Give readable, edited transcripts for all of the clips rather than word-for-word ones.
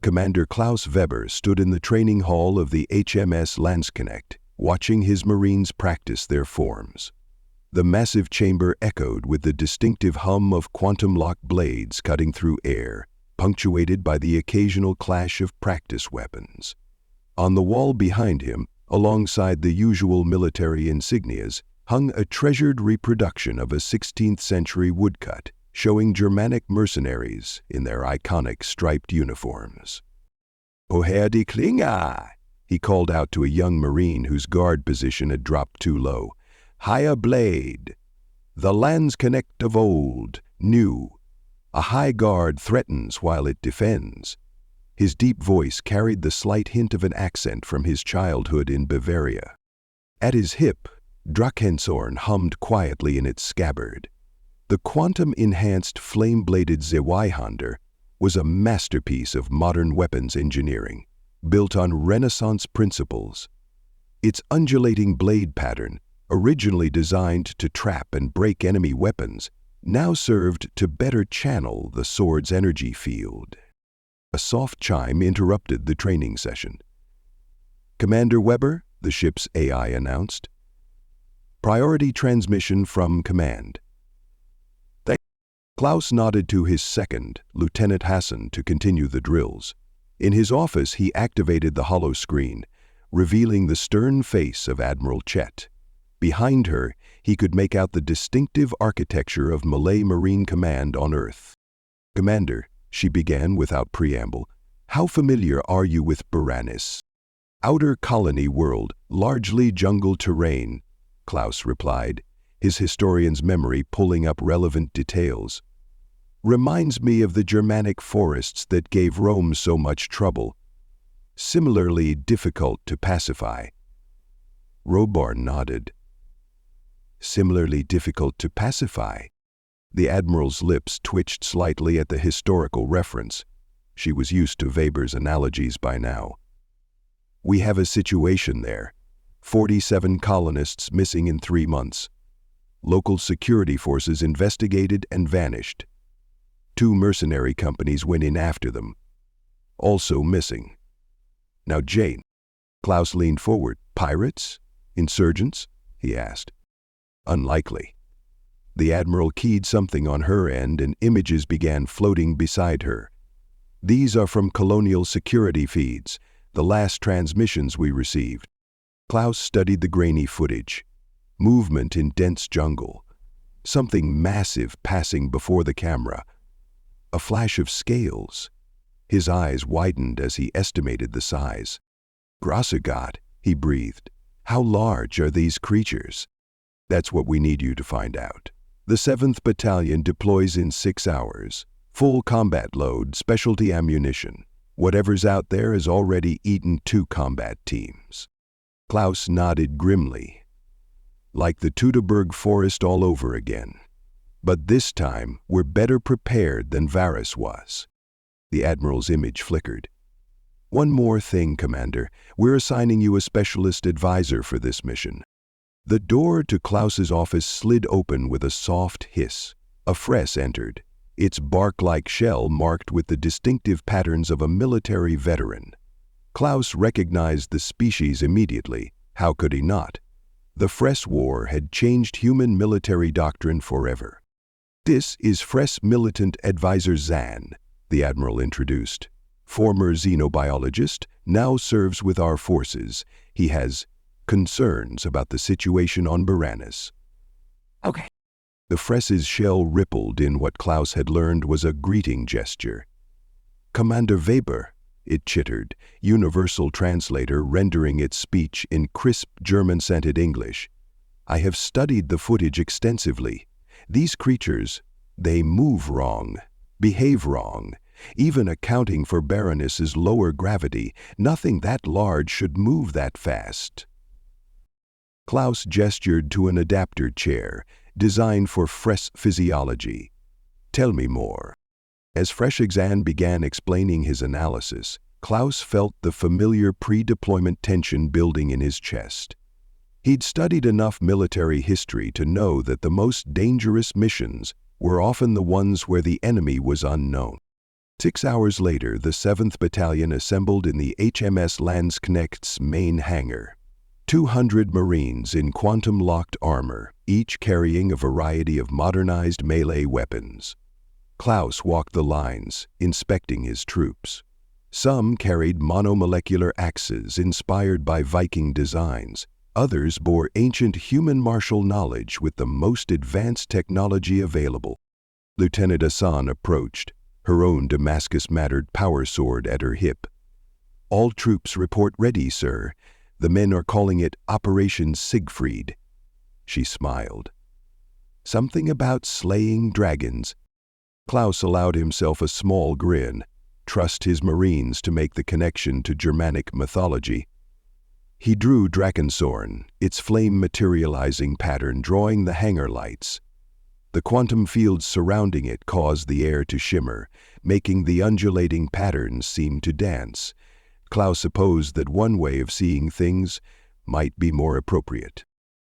Commander Klaus Weber stood in the training hall of the HMS Landsknecht, watching his Marines practice their forms. The massive chamber echoed with the distinctive hum of quantum-lock blades cutting through air, punctuated by the occasional clash of practice weapons. On the wall behind him, alongside the usual military insignias, hung a treasured reproduction of a 16th-century woodcut, showing Germanic mercenaries in their iconic striped uniforms. "Woher die Klinge?" he called out to a young Marine whose guard position had dropped too low. "Higher blade. The Landsknecht of old, new. A high guard threatens while it defends." His deep voice carried the slight hint of an accent from his childhood in Bavaria. At his hip, Drachensorn hummed quietly in its scabbard. The quantum-enhanced flame-bladed Zweihander was a masterpiece of modern weapons engineering, built on Renaissance principles. Its undulating blade pattern, originally designed to trap and break enemy weapons, now served to better channel the sword's energy field. A soft chime interrupted the training session. "Commander Weber," the ship's AI announced. "Priority transmission from command." Klaus nodded to his second, Lieutenant Hassan, to continue the drills. In his office, he activated the hollow screen, revealing the stern face of Admiral Chet. Behind her, he could make out the distinctive architecture of Malay Marine Command on Earth. "Commander," she began without preamble, "how familiar are you with Baranis?" "Outer colony world, largely jungle terrain," Klaus replied, his historian's memory pulling up relevant details. "Reminds me of the Germanic forests that gave Rome so much trouble. Similarly difficult to pacify." Robar nodded. "Similarly difficult to pacify?" The Admiral's lips twitched slightly at the historical reference. She was used to Weber's analogies by now. "We have a situation there. 47 colonists missing in 3 months. Local security forces investigated and vanished. 2 mercenary companies went in after them. Also missing. Now Jane." Klaus leaned forward. "Pirates? Insurgents?" he asked. "Unlikely." The Admiral keyed something on her end and images began floating beside her. "These are from colonial security feeds, the last transmissions we received." Klaus studied the grainy footage. Movement in dense jungle. Something massive passing before the camera. A flash of scales. His eyes widened as he estimated the size. "Grosse Gott," he breathed. "How large are these creatures?" "That's what we need you to find out. The 7th Battalion deploys in 6 hours. Full combat load, specialty ammunition. Whatever's out there has already eaten 2 combat teams." Klaus nodded grimly. "Like the Teutoburg forest all over again. But this time, we're better prepared than Varus was." The Admiral's image flickered. "One more thing, Commander. We're assigning you a specialist advisor for this mission." The door to Klaus's office slid open with a soft hiss. A Fress entered, its bark-like shell marked with the distinctive patterns of a military veteran. Klaus recognized the species immediately. How could he not? The Fress War had changed human military doctrine forever. "This is Fress Militant Advisor Zan," the Admiral introduced. "Former xenobiologist, now serves with our forces. He has concerns about the situation on Baranis." "Okay." The Fress's shell rippled in what Klaus had learned was a greeting gesture. "Commander Weber," it chittered, universal translator rendering its speech in crisp German-scented English. "I have studied the footage extensively. These creatures, they move wrong, behave wrong. Even accounting for Baroness's lower gravity, nothing that large should move that fast." Klaus gestured to an adapter chair, designed for Fress physiology. "Tell me more." As Freshexan began explaining his analysis, Klaus felt the familiar pre-deployment tension building in his chest. He'd studied enough military history to know that the most dangerous missions were often the ones where the enemy was unknown. 6 hours later, the 7th Battalion assembled in the HMS Landsknecht's main hangar. 200 Marines in quantum-locked armor, each carrying a variety of modernized melee weapons. Klaus walked the lines, inspecting his troops. Some carried monomolecular axes inspired by Viking designs. Others bore ancient human martial knowledge with the most advanced technology available. Lieutenant Hassan approached, her own Damascus-mattered power sword at her hip. "All troops report ready, sir. The men are calling it Operation Siegfried." She smiled. "Something about slaying dragons." Klaus allowed himself a small grin. Trust his Marines to make the connection to Germanic mythology. He drew Drakensorn, its flame materializing pattern drawing the hangar lights. The quantum fields surrounding it caused the air to shimmer, making the undulating patterns seem to dance. Klaus supposed that one way of seeing things might be more appropriate.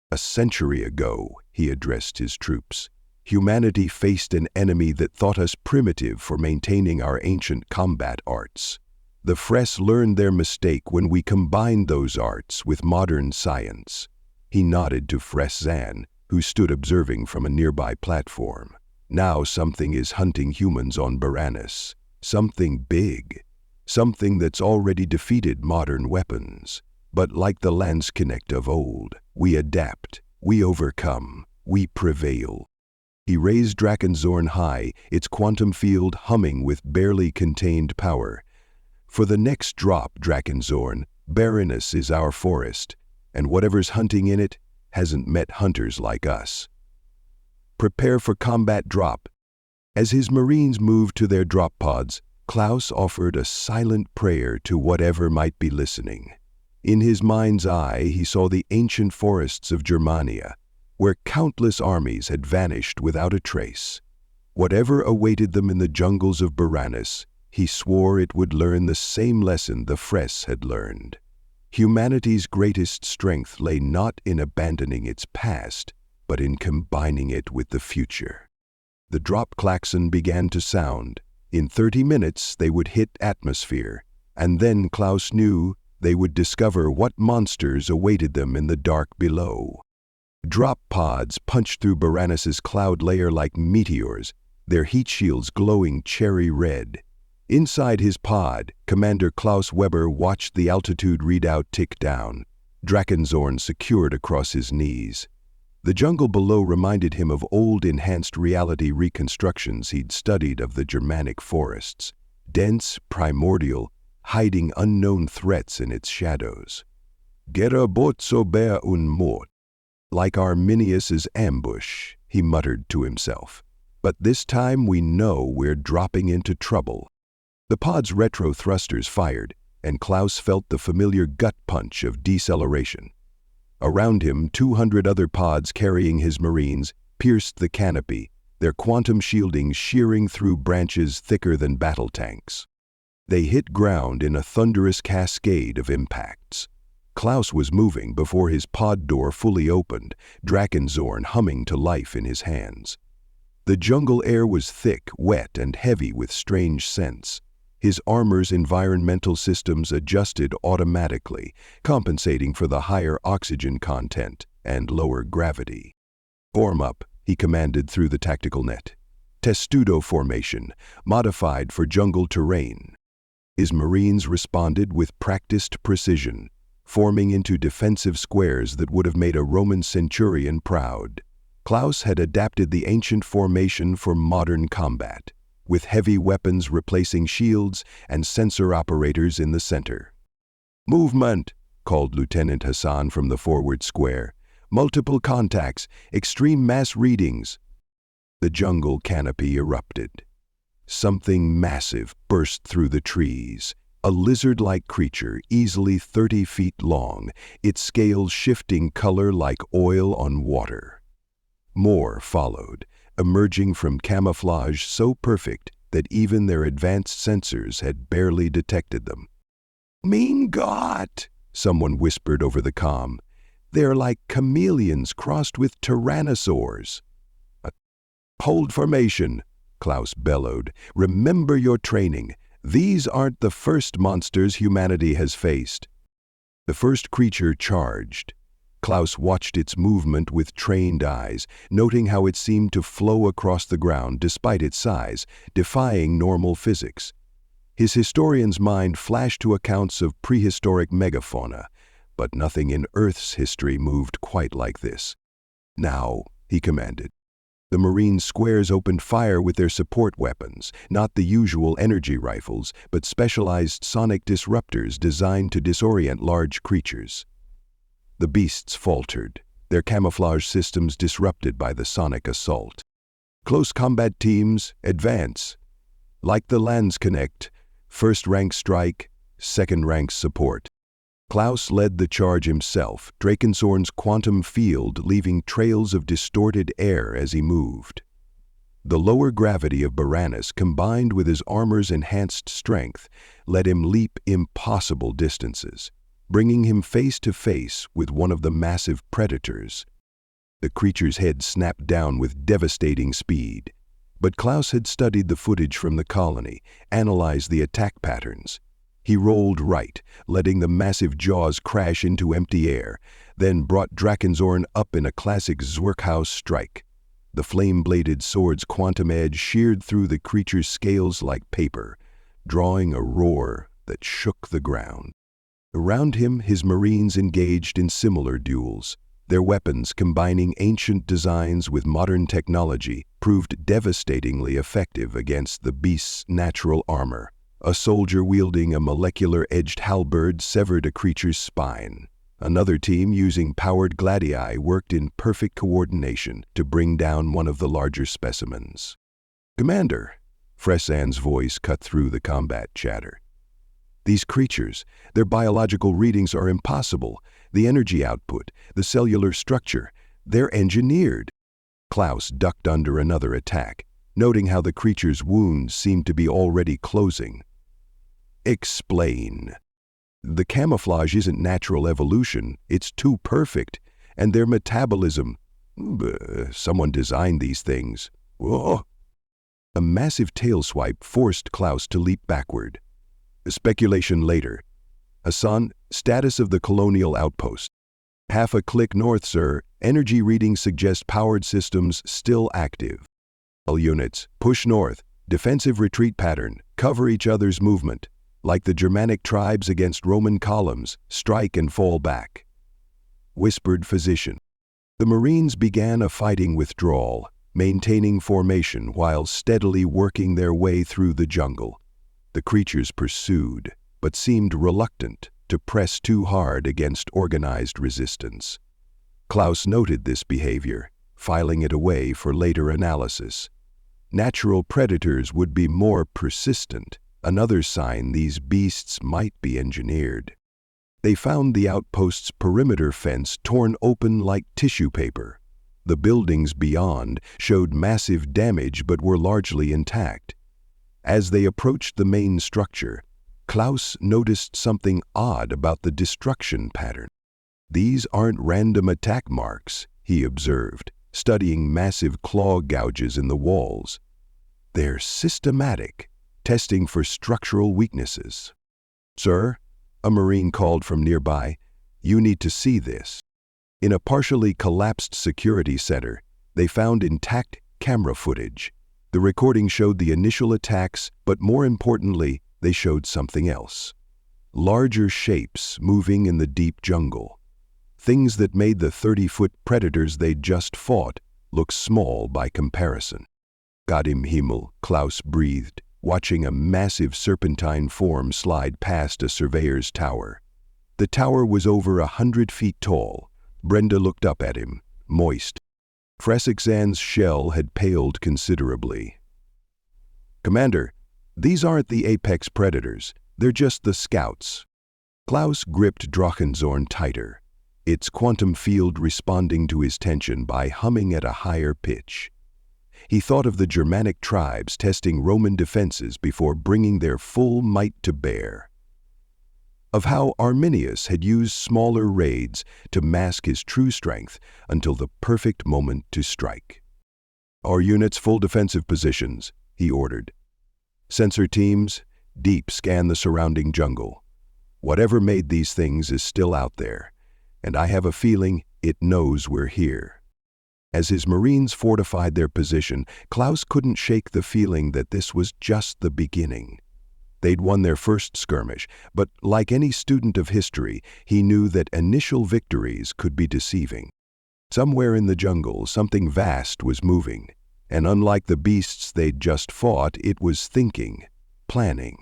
"A century ago," he addressed his troops, "humanity faced an enemy that thought us primitive for maintaining our ancient combat arts. The Fress learned their mistake when we combined those arts with modern science." He nodded to Fress Zan, who stood observing from a nearby platform. "Now something is hunting humans on Baranus. Something big. Something that's already defeated modern weapons. But like the Landsknecht of old, we adapt, we overcome, we prevail." He raised Drakenzorn high, its quantum field humming with barely contained power. "For the next drop, Drakenzorn, Baranus is our forest, and whatever's hunting in it hasn't met hunters like us. Prepare for combat drop." As his Marines moved to their drop pods, Klaus offered a silent prayer to whatever might be listening. In his mind's eye, he saw the ancient forests of Germania, where countless armies had vanished without a trace. Whatever awaited them in the jungles of Baranus, he swore it would learn the same lesson the Fress had learned. Humanity's greatest strength lay not in abandoning its past, but in combining it with the future. The drop klaxon began to sound. In 30 minutes they would hit atmosphere, and then Klaus knew they would discover what monsters awaited them in the dark below. Drop pods punched through Baranus's cloud layer like meteors, their heat shields glowing cherry red. Inside his pod, Commander Klaus Weber watched the altitude readout tick down, Drakenzorn secured across his knees. The jungle below reminded him of old enhanced reality reconstructions he'd studied of the Germanic forests, dense, primordial, hiding unknown threats in its shadows. "Gerabot sober un mort." "Like Arminius's ambush," he muttered to himself. "But this time we know we're dropping into trouble." The pod's retro thrusters fired, and Klaus felt the familiar gut punch of deceleration. Around him, 200 other pods carrying his Marines pierced the canopy, their quantum shielding shearing through branches thicker than battle tanks. They hit ground in a thunderous cascade of impacts. Klaus was moving before his pod door fully opened, Drakenzorn humming to life in his hands. The jungle air was thick, wet, and heavy with strange scents. His armor's environmental systems adjusted automatically, compensating for the higher oxygen content and lower gravity. "Form up," he commanded through the tactical net. "Testudo formation, modified for jungle terrain." His Marines responded with practiced precision, forming into defensive squares that would have made a Roman centurion proud. Klaus had adapted the ancient formation for modern combat, with heavy weapons replacing shields and sensor operators in the center. "Movement," called Lieutenant Hassan from the forward square. "Multiple contacts, extreme mass readings." The jungle canopy erupted. Something massive burst through the trees, a lizard-like creature easily 30 feet long, its scales shifting color like oil on water. More followed, emerging from camouflage so perfect that even their advanced sensors had barely detected them. "Mein Gott," someone whispered over the comm. "They're like chameleons crossed with tyrannosaurs." "Hold formation," Klaus bellowed. "Remember your training. These aren't the first monsters humanity has faced." The first creature charged. Klaus watched its movement with trained eyes, noting how it seemed to flow across the ground despite its size, defying normal physics. His historian's mind flashed to accounts of prehistoric megafauna, but nothing in Earth's history moved quite like this. "Now," he commanded. The Marine squares opened fire with their support weapons, not the usual energy rifles, but specialized sonic disruptors designed to disorient large creatures. The beasts faltered, their camouflage systems disrupted by the sonic assault. "Close combat teams, advance. Like the Landsknecht, first rank strike, second rank support." Klaus led the charge himself, Drakensworn's quantum field leaving trails of distorted air as he moved. The lower gravity of Baranus combined with his armor's enhanced strength let him leap impossible distances, bringing him face to face with one of the massive predators. The creature's head snapped down with devastating speed, but Klaus had studied the footage from the colony, analyzed the attack patterns. He rolled right, letting the massive jaws crash into empty air, then brought Drakensworn up in a classic Zwerkhaus strike. The flame-bladed sword's quantum edge sheared through the creature's scales like paper, drawing a roar that shook the ground. Around him, his Marines engaged in similar duels. Their weapons, combining ancient designs with modern technology, proved devastatingly effective against the beast's natural armor. A soldier wielding a molecular-edged halberd severed a creature's spine. Another team using powered gladii worked in perfect coordination to bring down one of the larger specimens. "Commander," Fresan's voice cut through the combat chatter. "These creatures, their biological readings are impossible. The energy output, the cellular structure, they're engineered." Klaus ducked under another attack, noting how the creature's wounds seemed to be already closing. "Explain." "The camouflage isn't natural evolution, it's too perfect, and their metabolism. Someone designed these things." Whoa. A massive tail swipe forced Klaus to leap backward. Speculation later. "Hassan, status of the colonial outpost." "Half a click north, sir. Energy readings suggest powered systems still active." "All units, push north. Defensive retreat pattern. Cover each other's movement. Like the Germanic tribes against Roman columns, strike and fall back." Whispered physician. The Marines began a fighting withdrawal, maintaining formation while steadily working their way through the jungle. The creatures pursued, but seemed reluctant to press too hard against organized resistance. Klaus noted this behavior, filing it away for later analysis. Natural predators would be more persistent, another sign these beasts might be engineered. They found the outpost's perimeter fence torn open like tissue paper. The buildings beyond showed massive damage but were largely intact. As they approached the main structure, Klaus noticed something odd about the destruction pattern. "These aren't random attack marks," he observed, studying massive claw gouges in the walls. "They're systematic, testing for structural weaknesses." "Sir," a Marine called from nearby, "you need to see this." In a partially collapsed security center, they found intact camera footage. The recording showed the initial attacks, but more importantly, they showed something else. Larger shapes moving in the deep jungle. Things that made the 30-foot predators they'd just fought look small by comparison. "Gott im Himmel," Klaus breathed, watching a massive serpentine form slide past a surveyor's tower. The tower was over 100 feet tall. Brenda looked up at him, moist. Fresan's shell had paled considerably. "Commander, these aren't the apex predators. They're just the scouts." Klaus gripped Drakensworn tighter, its quantum field responding to his tension by humming at a higher pitch. He thought of the Germanic tribes testing Roman defenses before bringing their full might to bear. Of how Arminius had used smaller raids to mask his true strength until the perfect moment to strike. "Our units full defensive positions. he ordered. "Sensor teams, deep scan the surrounding jungle. Whatever made these things is still out there, and I have a feeling it knows we're here." As his Marines fortified their position, Klaus couldn't shake the feeling that this was just the beginning. They'd won their first skirmish, but like any student of history, he knew that initial victories could be deceiving. Somewhere in the jungle, something vast was moving, and unlike the beasts they'd just fought, it was thinking, planning,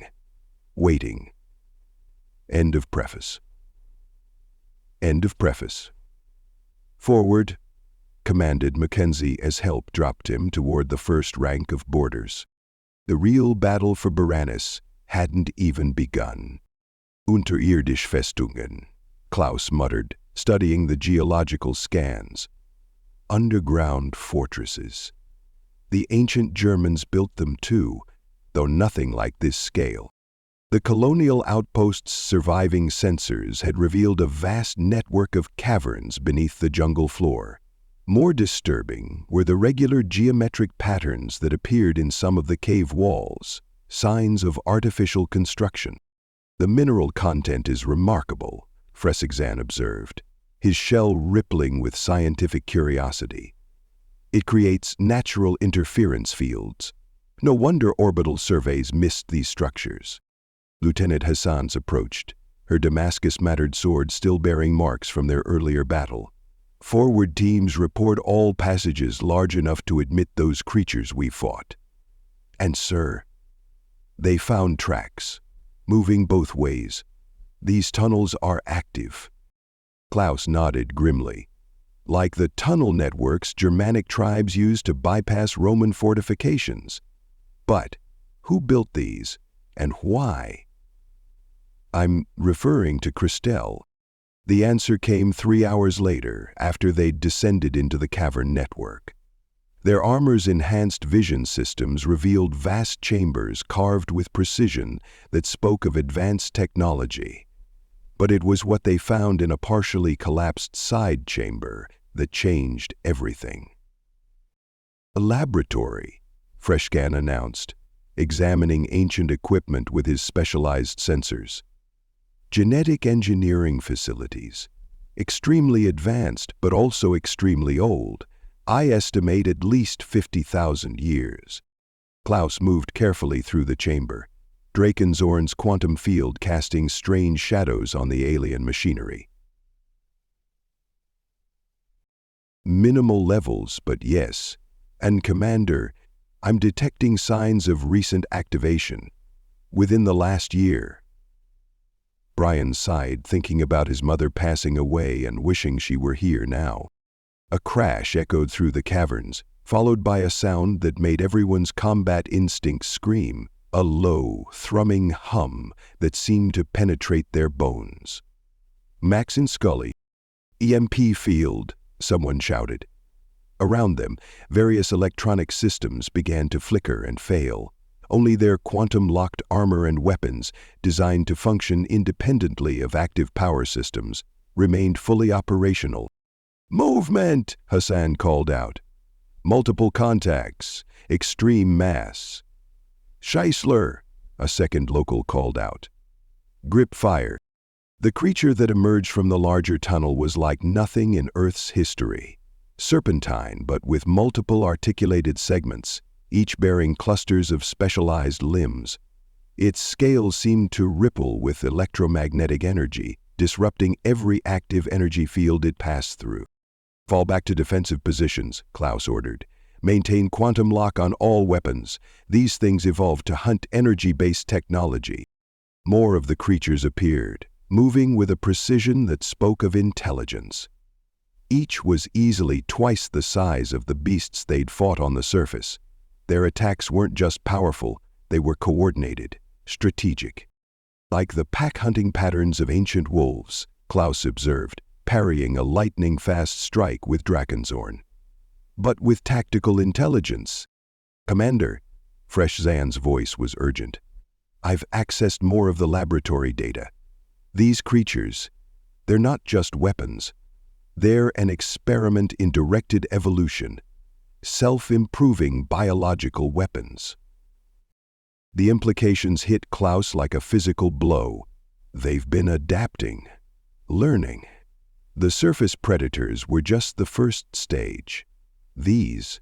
waiting. End of preface. End of preface. "Forward," commanded Mackenzie as help dropped him toward the first rank of boarders. The real battle for Baranis hadn't even begun. "Unterirdisch Festungen," Klaus muttered, studying the geological scans. Underground fortresses. The ancient Germans built them too, though nothing like this scale. The colonial outpost's surviving sensors had revealed a vast network of caverns beneath the jungle floor. More disturbing were the regular geometric patterns that appeared in some of the cave walls, signs of artificial construction. "The mineral content is remarkable," Fressigzan observed, his shell rippling with scientific curiosity. "It creates natural interference fields. No wonder orbital surveys missed these structures." Lieutenant Hassan's approached, her Damascus-mattered sword still bearing marks from their earlier battle. "Forward teams report all passages large enough to admit those creatures we fought. And sir, they found tracks, moving both ways. These tunnels are active." Klaus nodded grimly. "Like the tunnel networks Germanic tribes used to bypass Roman fortifications. But who built these, and why?" "I'm referring to Christelle." The answer came 3 hours later, after they'd descended into the cavern network. Their armor's enhanced vision systems revealed vast chambers carved with precision that spoke of advanced technology. But it was what they found in a partially collapsed side chamber that changed everything. "A laboratory," Freshcan announced, examining ancient equipment with his specialized sensors. "Genetic engineering facilities. Extremely advanced, but also extremely old. I estimate at least 50,000 years." Klaus moved carefully through the chamber, Drakenzorn's quantum field casting strange shadows on the alien machinery. "Minimal levels, but yes. And Commander, I'm detecting signs of recent activation. Within the last year." Brian sighed, thinking about his mother passing away and wishing she were here now. A crash echoed through the caverns, followed by a sound that made everyone's combat instincts scream, a low, thrumming hum that seemed to penetrate their bones. "Max and Scully." "EMP field," someone shouted. Around them, various electronic systems began to flicker and fail. Only their quantum-locked armor and weapons, designed to function independently of active power systems, remained fully operational. "Movement!" Hassan called out. "Multiple contacts. Extreme mass." "Scheissler!" a second local called out. Grip fire. The creature that emerged from the larger tunnel was like nothing in Earth's history. Serpentine, but with multiple articulated segments, each bearing clusters of specialized limbs. Its scales seemed to ripple with electromagnetic energy, disrupting every active energy field it passed through. "Fall back to defensive positions," Klaus ordered. "Maintain quantum lock on all weapons. These things evolved to hunt energy-based technology." More of the creatures appeared, moving with a precision that spoke of intelligence. Each was easily twice the size of the beasts they'd fought on the surface. Their attacks weren't just powerful, they were coordinated, strategic. "Like the pack-hunting patterns of ancient wolves," Klaus observed, parrying a lightning-fast strike with Drakenzorn. "But with tactical intelligence." "Commander," Freshzan's voice was urgent, "I've accessed more of the laboratory data. These creatures, they're not just weapons. They're an experiment in directed evolution. Self-improving biological weapons." The implications hit Klaus like a physical blow. They've been adapting, learning. The surface predators were just the first stage. These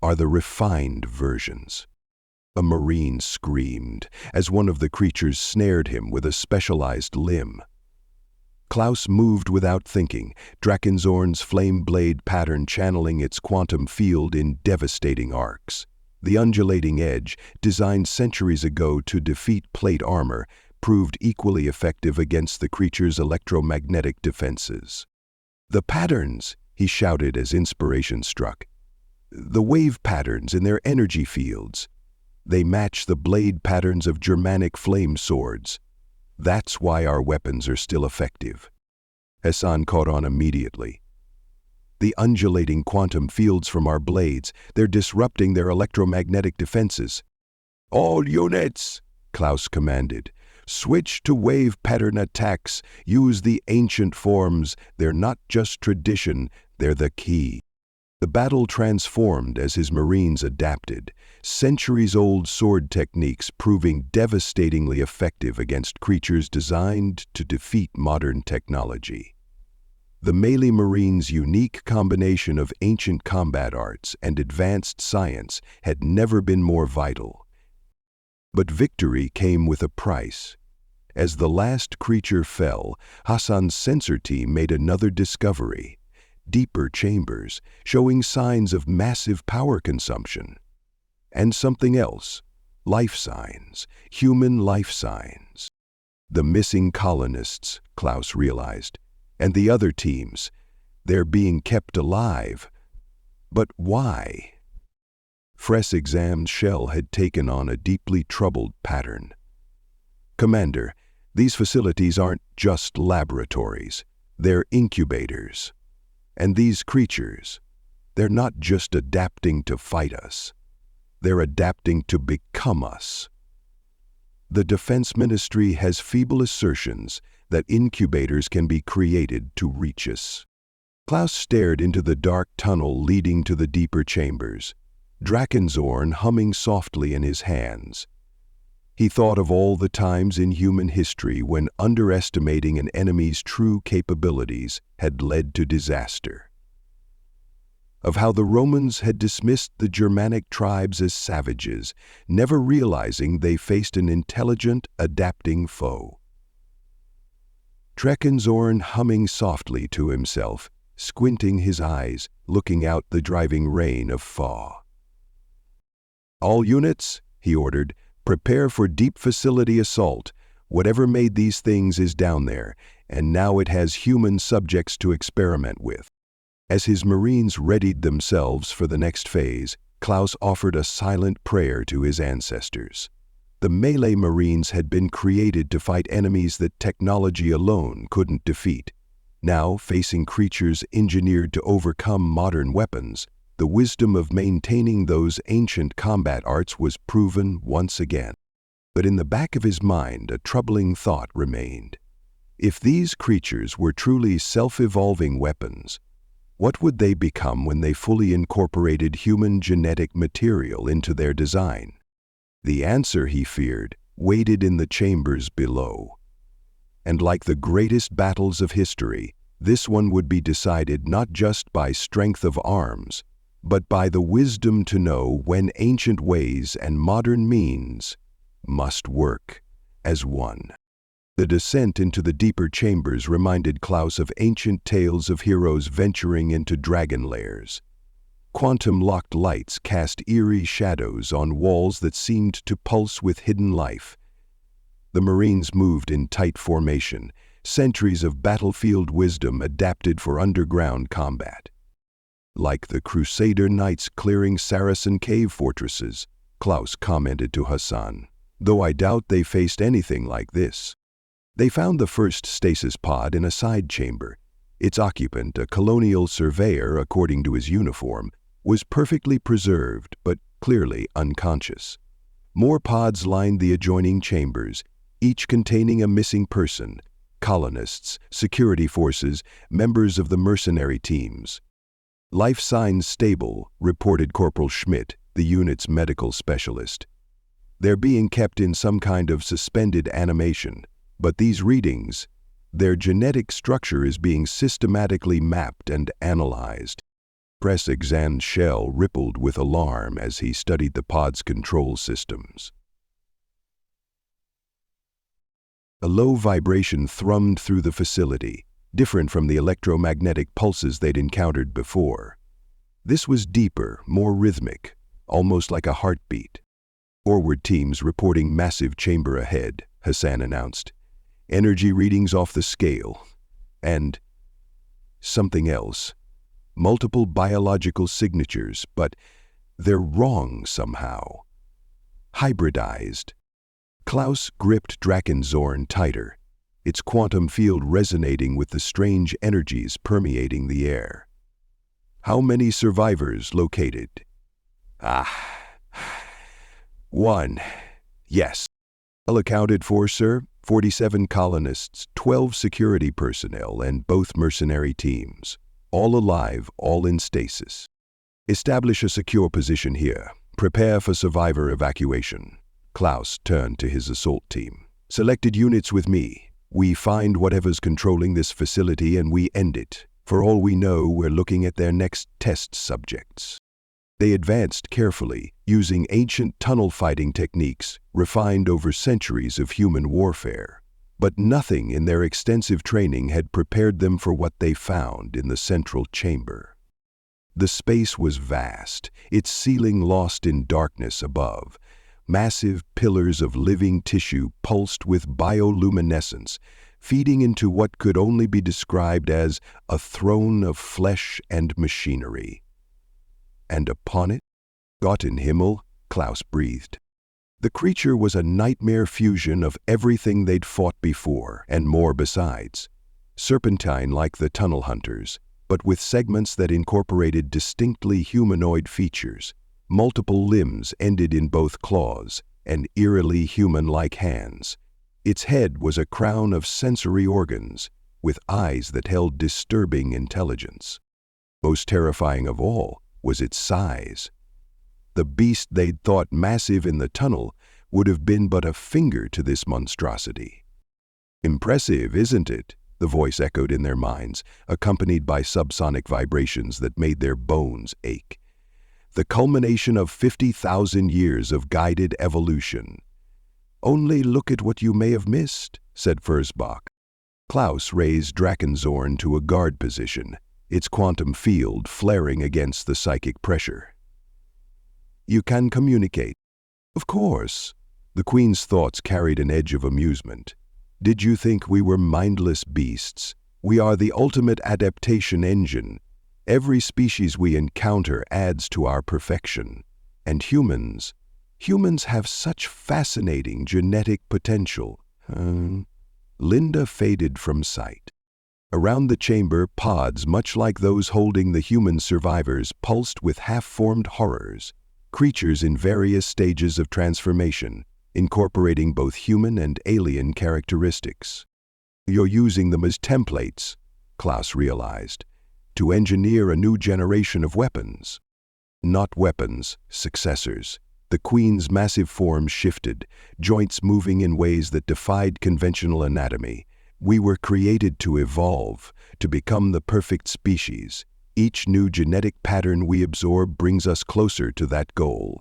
are the refined versions. A Marine screamed as one of the creatures snared him with a specialized limb. Klaus moved without thinking, Drakenzorn's flame blade pattern channeling its quantum field in devastating arcs. The undulating edge, designed centuries ago to defeat plate armor, proved equally effective against the creature's electromagnetic defenses. "The patterns!" he shouted as inspiration struck. "The wave patterns in their energy fields. They match the blade patterns of Germanic flame swords. That's why our weapons are still effective." Hassan caught on immediately. "The undulating quantum fields from our blades, they're disrupting their electromagnetic defenses." "All units," Klaus commanded. "Switch to wave pattern attacks. Use the ancient forms. They're not just tradition, they're the key." The battle transformed as his Marines adapted, centuries-old sword techniques proving devastatingly effective against creatures designed to defeat modern technology. The melee Marines' unique combination of ancient combat arts and advanced science had never been more vital. But victory came with a price. As the last creature fell, Hassan's sensor team made another discovery: deeper chambers, showing signs of massive power consumption. And something else: life signs, human life signs. The missing colonists, Klaus realized, and the other teams, they're being kept alive. But why? Fress Exam's shell had taken on a deeply troubled pattern. "Commander, these facilities aren't just laboratories, they're incubators. And these creatures, they're not just adapting to fight us, they're adapting to become us." The Defense Ministry has feeble assertions that incubators can be created to reach us. Klaus stared into the dark tunnel leading to the deeper chambers, Drakenzorn humming softly in his hands. He thought of all the times in human history when underestimating an enemy's true capabilities had led to disaster. Of how the Romans had dismissed the Germanic tribes as savages, never realizing they faced an intelligent, adapting foe. Drakenzorn humming softly to himself, squinting his eyes, looking out the driving rain of thaw. "All units," he ordered, "prepare for deep facility assault. Whatever made these things is down there, and now it has human subjects to experiment with." As his Marines readied themselves for the next phase, Klaus offered a silent prayer to his ancestors. The melee Marines had been created to fight enemies that technology alone couldn't defeat. Now, facing creatures engineered to overcome modern weapons, the wisdom of maintaining those ancient combat arts was proven once again. But in the back of his mind, a troubling thought remained. If these creatures were truly self-evolving weapons, what would they become when they fully incorporated human genetic material into their design? The answer, he feared, waited in the chambers below. And like the greatest battles of history, this one would be decided not just by strength of arms, but by the wisdom to know when ancient ways and modern means must work as one. The descent into the deeper chambers reminded Klaus of ancient tales of heroes venturing into dragon lairs. Quantum-locked lights cast eerie shadows on walls that seemed to pulse with hidden life. The Marines moved in tight formation, centuries of battlefield wisdom adapted for underground combat. "Like the Crusader knights clearing Saracen cave fortresses," Klaus commented to Hassan, "though I doubt they faced anything like this." They found the first stasis pod in a side chamber. Its occupant, a colonial surveyor according to his uniform, was perfectly preserved but clearly unconscious. More pods lined the adjoining chambers, each containing a missing person: colonists, security forces, members of the mercenary teams. "Life signs stable," reported Corporal Schmidt, the unit's medical specialist. They're being kept in some kind of suspended animation, but these readings, their genetic structure is being systematically mapped and analyzed. Press Exan's shell rippled with alarm as he studied the pod's control systems. A low vibration thrummed through the facility, different from the electromagnetic pulses they'd encountered before. This was deeper, more rhythmic, almost like a heartbeat. "Forward teams reporting massive chamber ahead," Hassan announced. "Energy readings off the scale. And something else. Multiple biological signatures, but they're wrong somehow. Hybridized." Klaus gripped Drakenzorn tighter, its quantum field resonating with the strange energies permeating the air. "How many survivors located?" "One. Yes. Well accounted for, sir. 47 colonists, 12 security personnel, and both mercenary teams. All alive, all in stasis. Establish a secure position here. Prepare for survivor evacuation." Klaus turned to his assault team. "Selected units with me. We find whatever's controlling this facility and we end it. For all we know, we're looking at their next test subjects." They advanced carefully, using ancient tunnel fighting techniques refined over centuries of human warfare. But nothing in their extensive training had prepared them for what they found in the central chamber. The space was vast, its ceiling lost in darkness above. Massive pillars of living tissue pulsed with bioluminescence, feeding into what could only be described as a throne of flesh and machinery. And upon it, Gott in Himmel, Klaus breathed. The creature was a nightmare fusion of everything they'd fought before, and more besides. Serpentine like the tunnel hunters, but with segments that incorporated distinctly humanoid features. Multiple limbs ended in both claws, and eerily human-like hands. Its head was a crown of sensory organs, with eyes that held disturbing intelligence. Most terrifying of all was its size. The beast they'd thought massive in the tunnel would have been but a finger to this monstrosity. "Impressive, isn't it?" the voice echoed in their minds, accompanied by subsonic vibrations that made their bones ache. "The culmination of 50,000 years of guided evolution." "Only look at what you may have missed," said Furzbach. Klaus raised Drakenzorn to a guard position, its quantum field flaring against the psychic pressure. "You can communicate." "Of course." The Queen's thoughts carried an edge of amusement. "Did you think we were mindless beasts? We are the ultimate adaptation engine. Every species we encounter adds to our perfection. And humans have such fascinating genetic potential." Linda faded from sight. Around the chamber, pods, much like those holding the human survivors, pulsed with half-formed horrors, creatures in various stages of transformation, incorporating both human and alien characteristics. "You're using them as templates," Klaus realized, "to engineer a new generation of weapons." "Not weapons, successors." The Queen's massive form shifted, joints moving in ways that defied conventional anatomy. "We were created to evolve, to become the perfect species. Each new genetic pattern we absorb brings us closer to that goal."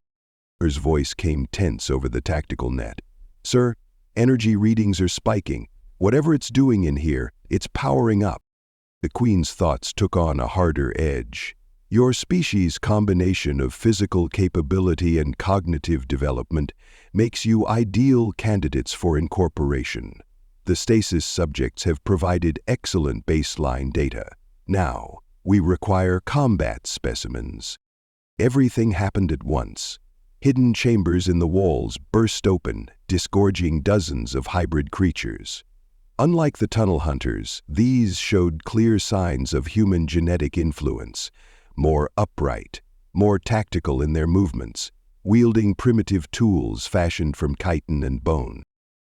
Her voice came tense over the tactical net. "Sir, energy readings are spiking. Whatever it's doing in here, it's powering up." The Queen's thoughts took on a harder edge. "Your species' combination of physical capability and cognitive development makes you ideal candidates for incorporation. The stasis subjects have provided excellent baseline data. Now, we require combat specimens." Everything happened at once. Hidden chambers in the walls burst open, disgorging dozens of hybrid creatures. Unlike the tunnel hunters, these showed clear signs of human genetic influence, more upright, more tactical in their movements, wielding primitive tools fashioned from chitin and bone.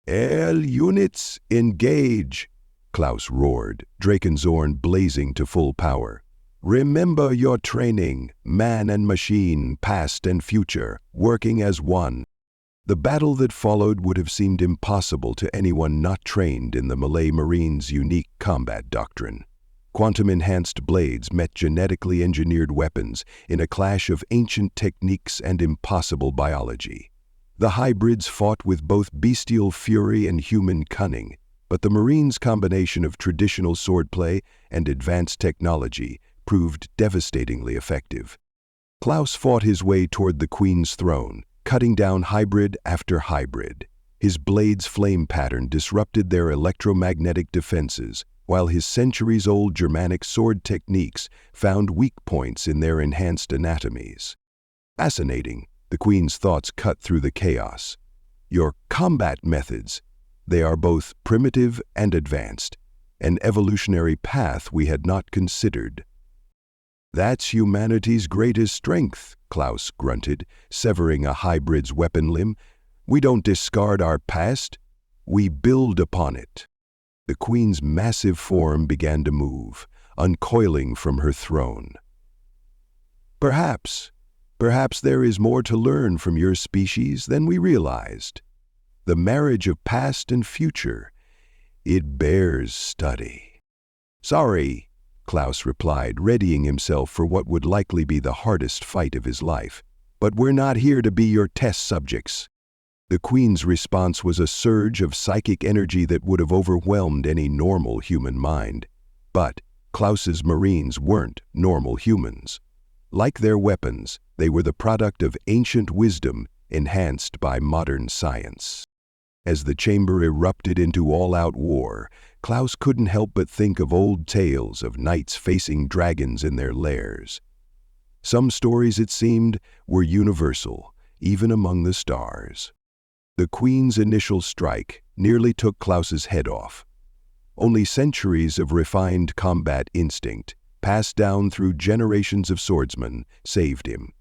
"All units, engage!" Klaus roared, Drakenzorn blazing to full power. "Remember your training, man and machine, past and future, working as one." The battle that followed would have seemed impossible to anyone not trained in the Malay Marines' unique combat doctrine. Quantum-enhanced blades met genetically engineered weapons in a clash of ancient techniques and impossible biology. The hybrids fought with both bestial fury and human cunning, but the Marines' combination of traditional swordplay and advanced technology proved devastatingly effective. Clarke fought his way toward the Queen's throne, cutting down hybrid after hybrid. His blade's flame pattern disrupted their electromagnetic defenses, while his centuries-old Germanic sword techniques found weak points in their enhanced anatomies. Fascinating, the Queen's thoughts cut through the chaos. Your combat methods, they are both primitive and advanced, an evolutionary path we had not considered. That's humanity's greatest strength, Clarke grunted, severing a hybrid's weapon limb. We don't discard our past, we build upon it. The Queen's massive form began to move, uncoiling from her throne. Perhaps there is more to learn from your species than we realized. The marriage of past and future, it bears study. Sorry, Clarke replied, readying himself for what would likely be the hardest fight of his life. But we're not here to be your test subjects. The Queen's response was a surge of psychic energy that would have overwhelmed any normal human mind. But Clarke's Marines weren't normal humans. Like their weapons, they were the product of ancient wisdom enhanced by modern science. As the chamber erupted into all-out war, Clarke couldn't help but think of old tales of knights facing dragons in their lairs. Some stories, it seemed, were universal, even among the stars. The Queen's initial strike nearly took Clarke's head off. Only centuries of refined combat instinct, passed down through generations of swordsmen, saved him.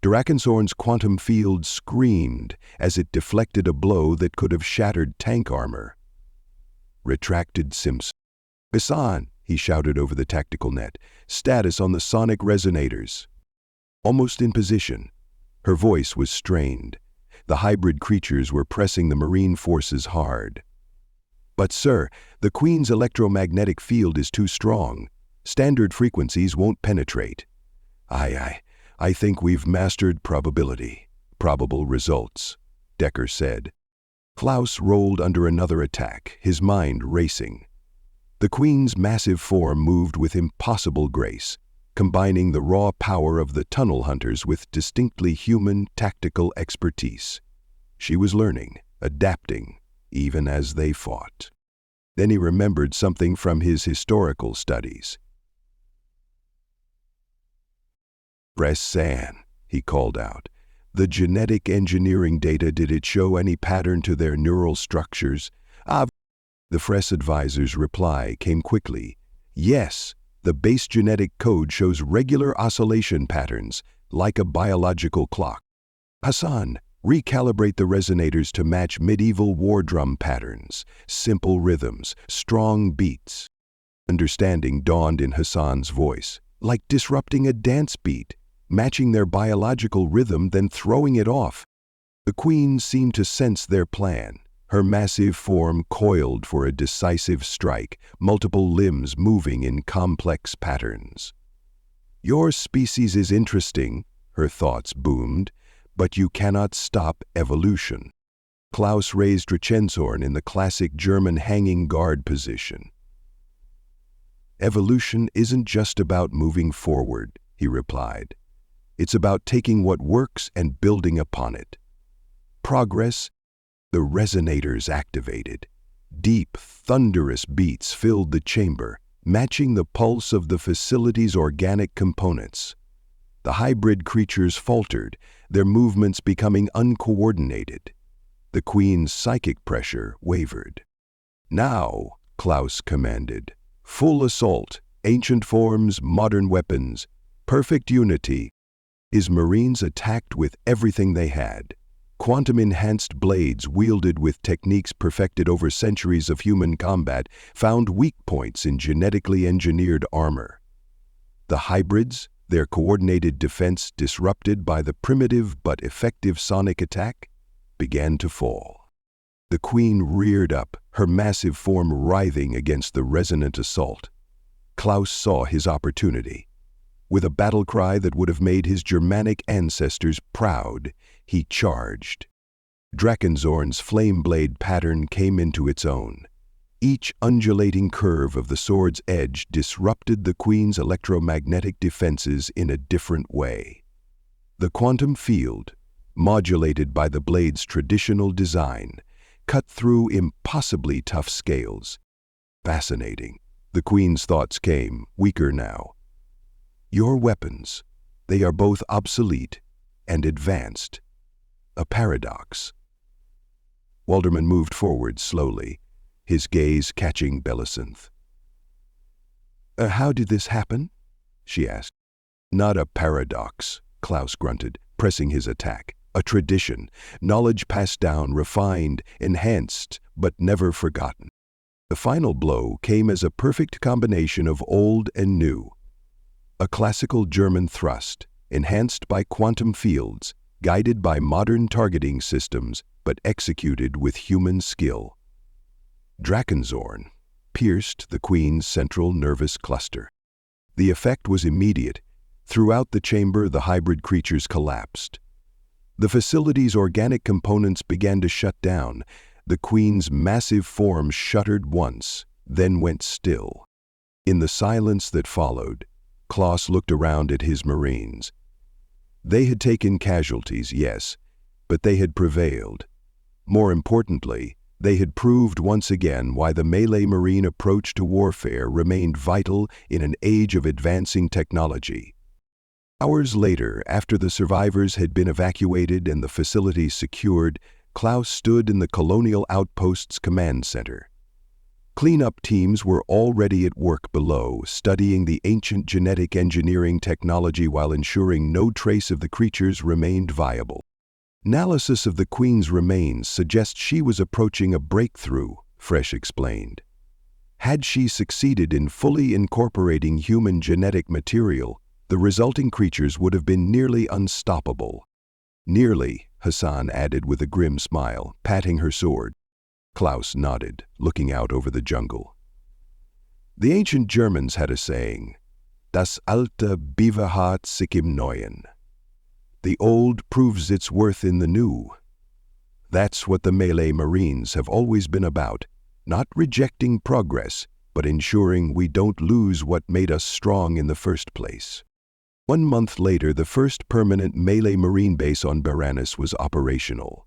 Drakensworn's quantum field screamed as it deflected a blow that could have shattered tank armor. Retracted Simpson. Hassan, he shouted over the tactical net. Status on the sonic resonators. Almost in position. Her voice was strained. The hybrid creatures were pressing the Marine forces hard. But sir, the Queen's electromagnetic field is too strong. Standard frequencies won't penetrate. I think we've mastered probability. Probable results, Decker said. Clarke rolled under another attack, his mind racing. The Queen's massive form moved with impossible grace, combining the raw power of the tunnel hunters with distinctly human tactical expertise. She was learning, adapting, even as they fought. Then he remembered something from his historical studies. Press San, he called out. The genetic engineering data, did it show any pattern to their neural structures? The Fress advisor's reply came quickly. Yes, the base genetic code shows regular oscillation patterns, like a biological clock. Hassan, recalibrate the resonators to match medieval war drum patterns, simple rhythms, strong beats. Understanding dawned in Hassan's voice, like disrupting a dance beat, matching their biological rhythm then throwing it off. The Queen seemed to sense their plan. Her massive form coiled for a decisive strike, multiple limbs moving in complex patterns. Your species is interesting, her thoughts boomed, but you cannot stop evolution. Clarke raised Drakensworn in the classic German hanging guard position. Evolution isn't just about moving forward, he replied. It's about taking what works and building upon it. Progress. The resonators activated. Deep, thunderous beats filled the chamber, matching the pulse of the facility's organic components. The hybrid creatures faltered, their movements becoming uncoordinated. The Queen's psychic pressure wavered. Now, Clarke commanded. Full assault, ancient forms, modern weapons, perfect unity. His Marines attacked with everything they had. Quantum-enhanced blades wielded with techniques perfected over centuries of human combat found weak points in genetically engineered armor. The hybrids, their coordinated defense disrupted by the primitive but effective sonic attack? began to fall. The queen reared up, her massive form writhing against the resonant assault. Klaus saw his opportunity. With a battle cry that would have made his Germanic ancestors proud, he charged. Drakenzorn's flame blade pattern came into its own. Each undulating curve of the sword's edge disrupted the queen's electromagnetic defenses in a different way. The quantum field, modulated by the blade's traditional design, cut through impossibly tough scales. Fascinating. The queen's thoughts came, weaker now. Your weapons, they are both obsolete and advanced. A paradox. Walderman moved forward slowly, his gaze catching Bellicynth. How did this happen? She asked. Not a paradox, Klaus grunted, pressing his attack. A tradition, knowledge passed down, refined, enhanced, but never forgotten. The final blow came as a perfect combination of old and new. A classical German thrust, enhanced by quantum fields, guided by modern targeting systems, but executed with human skill. Drakenzorn pierced the queen's central nervous cluster. The effect was immediate. Throughout the chamber, the hybrid creatures collapsed. The facility's organic components began to shut down. The queen's massive form shuddered once, then went still. In the silence that followed, Klaus looked around at his marines. They had taken casualties, yes, but they had prevailed. More importantly, they had proved once again why the melee marine approach to warfare remained vital in an age of advancing technology. Hours later, after the survivors had been evacuated and the facility secured, Klaus stood in the Colonial Outpost's command center. Cleanup teams were already at work below, studying the ancient genetic engineering technology while ensuring no trace of the creatures remained viable. Analysis of the Queen's remains suggests she was approaching a breakthrough, Fresh explained. Had she succeeded in fully incorporating human genetic material, the resulting creatures would have been nearly unstoppable. Nearly, Hassan added with a grim smile, patting her sword. Klaus nodded, looking out over the jungle. The ancient Germans had a saying, Das alte bewahrheit sich im Neuen. The old proves its worth in the new. That's what the melee Marines have always been about, not rejecting progress, but ensuring we don't lose what made us strong in the first place. 1 month later, the first permanent melee Marine base on Baranus was operational.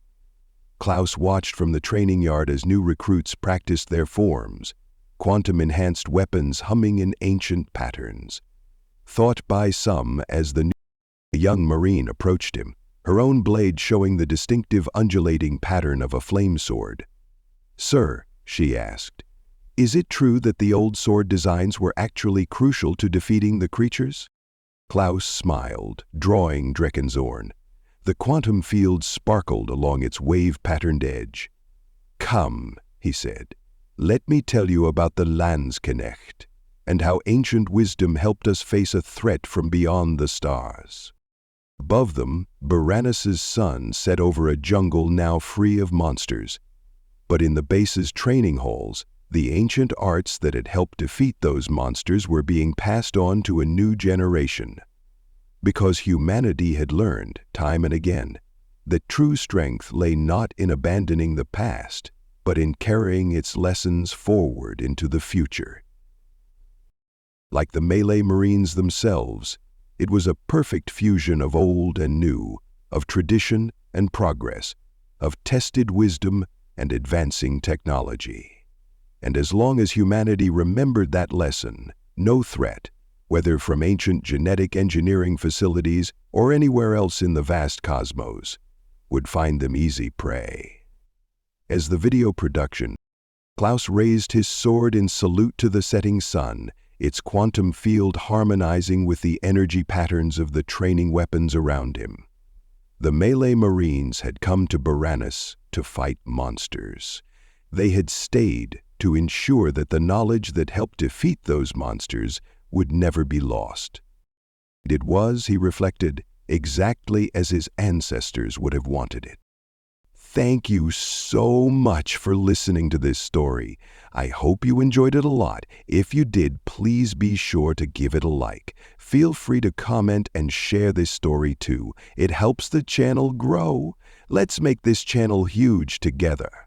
Klaus watched from the training yard as new recruits practiced their forms, quantum-enhanced weapons humming in ancient patterns. Thought by some as a young Marine approached him, her own blade showing the distinctive undulating pattern of a flame sword. "Sir," she asked, "is it true that the old sword designs were actually crucial to defeating the creatures?" Klaus smiled, drawing Drakenzorn. The quantum field sparkled along its wave-patterned edge. "Come," he said, "let me tell you about the Landsknecht, and how ancient wisdom helped us face a threat from beyond the stars." Above them, Baranus's sun set over a jungle now free of monsters. But in the base's training halls, the ancient arts that had helped defeat those monsters were being passed on to a new generation. Because humanity had learned, time and again, that true strength lay not in abandoning the past, but in carrying its lessons forward into the future. Like the melee Marines themselves, it was a perfect fusion of old and new, of tradition and progress, of tested wisdom and advancing technology. And as long as humanity remembered that lesson, no threat, whether from ancient genetic engineering facilities or anywhere else in the vast cosmos, would find them easy prey. As the video production, Klaus raised his sword in salute to the setting sun, its quantum field harmonizing with the energy patterns of the training weapons around him. The melee Marines had come to Baranus to fight monsters. They had stayed to ensure that the knowledge that helped defeat those monsters would never be lost. It was, he reflected, exactly as his ancestors would have wanted it. Thank you so much for listening to this story. I hope you enjoyed it a lot. If you did, please be sure to give it a like. Feel free to comment and share this story too. It helps the channel grow. Let's make this channel huge together.